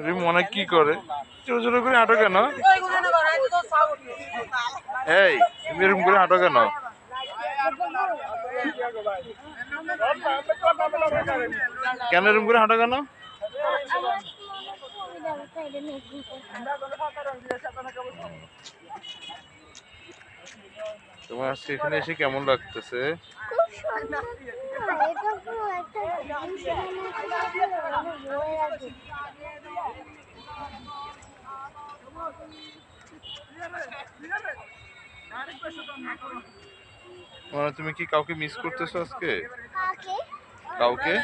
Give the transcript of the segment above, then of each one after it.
রিম অনেক কি করে, জোরে জোরে করে হাঁটো কেন? এই তুমি এরকম করে হাঁটো কেন? কেন এরকম করে হাঁটো কেন? তোমার আজকে এখানে এসে কেমন লাগতেছে? মানে তুমি কি কাউকে মিস করতেছো আজকে? কাউকে?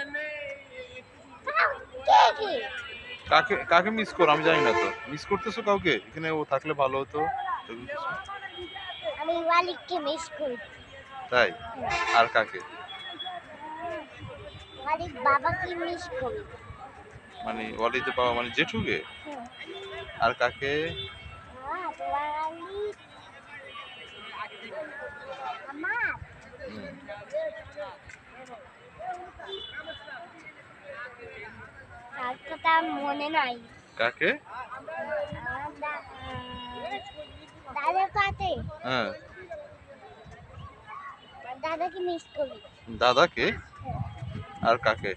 কাকে কাকে মিস করো আমি জানি না তো। মিস করতেছো কাউকে? এখানে ও থাকলে ভালো হতো। আমি ওয়ালিদকে মিস করি। তাই? আর কাকে? ওয়ালিদ বাবাকে মিস করি। মানে ওয়ালিদের বাবা মানে জেঠুকে? আর কাকে? ওয়ালিদ আমার আর তো তার মনে নাই। কাকে? দাদা কাছে। হ্যাঁ। দাদাকে মিস করি। দাদাকে? আর কাকে?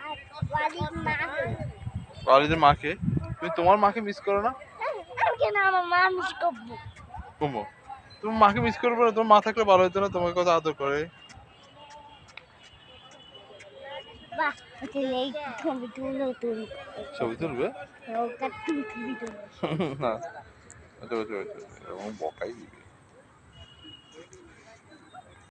আর ওয়ালিদ মাকে। ওয়ালিদের মাকে? তুমি তোমার মাকে মিস করো না? আমি কেন আমার মা মিস করবো? কুমো তুমি মাকে মিস করবে না? তোমার মা থাকলে ভালো হতো না? তোমাকে কত আদর করে। বাহ, এই ছবি তুলো তুল। ছবি তুলবে? ওটা তুল ছবি তুল। না, বকাই দিবে।